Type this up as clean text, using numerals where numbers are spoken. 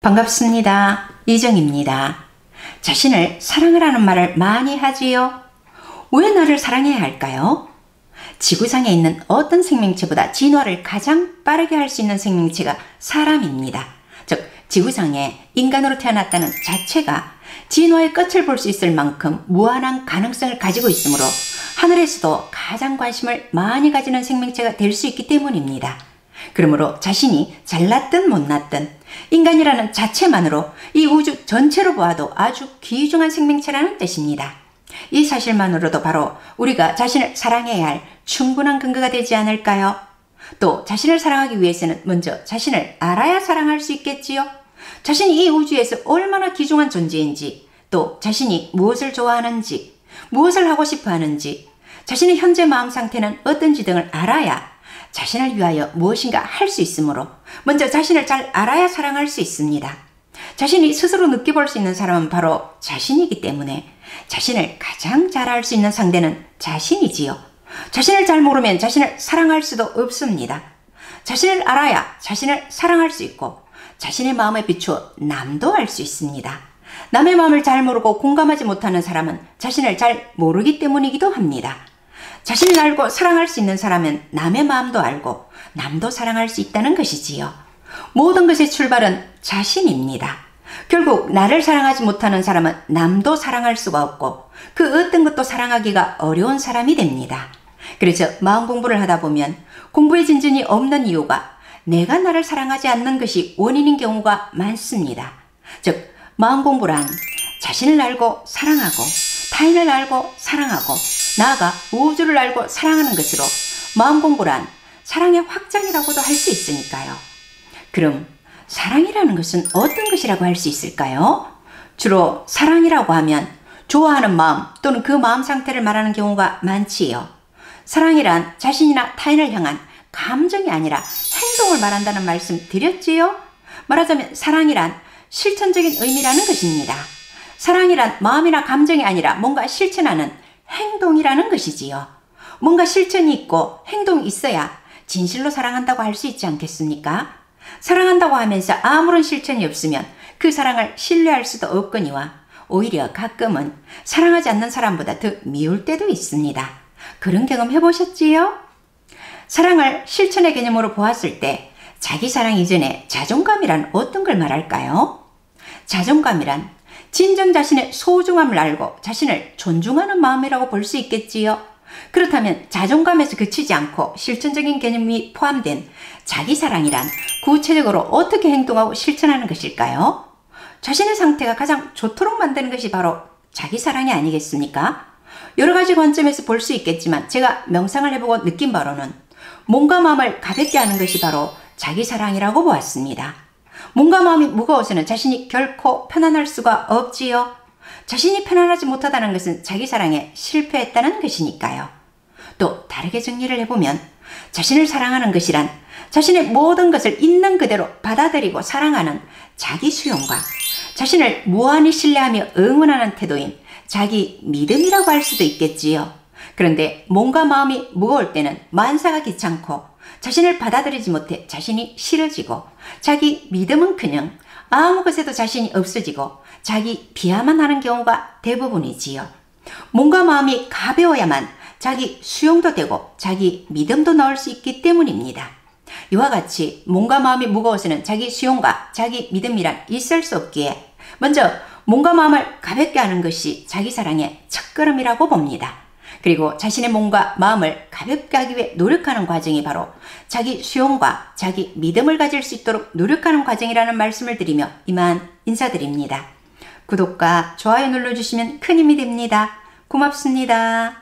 반갑습니다. 이정입니다. 자신을 사랑하라는 말을 많이 하지요. 왜 나를 사랑해야 할까요? 지구상에 있는 어떤 생명체보다 진화를 가장 빠르게 할 수 있는 생명체가 사람입니다. 즉 지구상에 인간으로 태어났다는 자체가 진화의 끝을 볼 수 있을 만큼 무한한 가능성을 가지고 있으므로 하늘에서도 가장 관심을 많이 가지는 생명체가 될 수 있기 때문입니다. 그러므로 자신이 잘났든 못났든 인간이라는 자체만으로 이 우주 전체로 보아도 아주 귀중한 생명체라는 뜻입니다. 이 사실만으로도 바로 우리가 자신을 사랑해야 할 충분한 근거가 되지 않을까요? 또 자신을 사랑하기 위해서는 먼저 자신을 알아야 사랑할 수 있겠지요. 자신이 이 우주에서 얼마나 귀중한 존재인지, 또 자신이 무엇을 좋아하는지, 무엇을 하고 싶어 하는지, 자신의 현재 마음 상태는 어떤지 등을 알아야 자신을 위하여 무엇인가 할 수 있으므로 먼저 자신을 잘 알아야 사랑할 수 있습니다. 자신이 스스로 느껴볼 수 있는 사람은 바로 자신이기 때문에 자신을 가장 잘 알 수 있는 상대는 자신이지요. 자신을 잘 모르면 자신을 사랑할 수도 없습니다. 자신을 알아야 자신을 사랑할 수 있고 자신의 마음에 비추어 남도 알 수 있습니다. 남의 마음을 잘 모르고 공감하지 못하는 사람은 자신을 잘 모르기 때문이기도 합니다. 자신을 알고 사랑할 수 있는 사람은 남의 마음도 알고 남도 사랑할 수 있다는 것이지요. 모든 것의 출발은 자신입니다. 결국 나를 사랑하지 못하는 사람은 남도 사랑할 수가 없고 그 어떤 것도 사랑하기가 어려운 사람이 됩니다. 그래서 마음 공부를 하다 보면 공부의 진전이 없는 이유가 내가 나를 사랑하지 않는 것이 원인인 경우가 많습니다. 즉 마음 공부란 자신을 알고 사랑하고 타인을 알고 사랑하고 나아가 우주를 알고 사랑하는 것으로 마음 공부란 사랑의 확장이라고도 할 수 있으니까요. 그럼 사랑이라는 것은 어떤 것이라고 할 수 있을까요? 주로 사랑이라고 하면 좋아하는 마음 또는 그 마음 상태를 말하는 경우가 많지요. 사랑이란 자신이나 타인을 향한 감정이 아니라 행동을 말한다는 말씀 드렸지요? 말하자면 사랑이란 실천적인 의미라는 것입니다. 사랑이란 마음이나 감정이 아니라 뭔가 실천하는 행동이라는 것이지요. 뭔가 실천이 있고 행동이 있어야 진실로 사랑한다고 할 수 있지 않겠습니까? 사랑한다고 하면서 아무런 실천이 없으면 그 사랑을 신뢰할 수도 없거니와 오히려 가끔은 사랑하지 않는 사람보다 더 미울 때도 있습니다. 그런 경험 해보셨지요? 사랑을 실천의 개념으로 보았을 때 자기 사랑 이전에 자존감이란 어떤 걸 말할까요? 자존감이란 진정 자신의 소중함을 알고 자신을 존중하는 마음이라고 볼 수 있겠지요. 그렇다면 자존감에서 그치지 않고 실천적인 개념이 포함된 자기사랑이란 구체적으로 어떻게 행동하고 실천하는 것일까요? 자신의 상태가 가장 좋도록 만드는 것이 바로 자기사랑이 아니겠습니까? 여러 가지 관점에서 볼 수 있겠지만 제가 명상을 해보고 느낀 바로는 몸과 마음을 가볍게 하는 것이 바로 자기사랑이라고 보았습니다. 몸과 마음이 무거워서는 자신이 결코 편안할 수가 없지요. 자신이 편안하지 못하다는 것은 자기 사랑에 실패했다는 것이니까요. 또 다르게 정리를 해보면 자신을 사랑하는 것이란 자신의 모든 것을 있는 그대로 받아들이고 사랑하는 자기 수용과 자신을 무한히 신뢰하며 응원하는 태도인 자기 믿음이라고 할 수도 있겠지요. 그런데 몸과 마음이 무거울 때는 만사가 귀찮고 자신을 받아들이지 못해 자신이 싫어지고 자기 믿음은커녕 아무 것에도 자신이 없어지고 자기 비하만 하는 경우가 대부분이지요. 몸과 마음이 가벼워야만 자기 수용도 되고 자기 믿음도 나올 수 있기 때문입니다. 이와 같이 몸과 마음이 무거워서는 자기 수용과 자기 믿음이란 있을 수 없기에 먼저 몸과 마음을 가볍게 하는 것이 자기 사랑의 첫걸음이라고 봅니다. 그리고 자신의 몸과 마음을 가볍게 하기 위해 노력하는 과정이 바로 자기 수용과 자기 믿음을 가질 수 있도록 노력하는 과정이라는 말씀을 드리며 이만 인사드립니다. 구독과 좋아요 눌러주시면 큰 힘이 됩니다. 고맙습니다.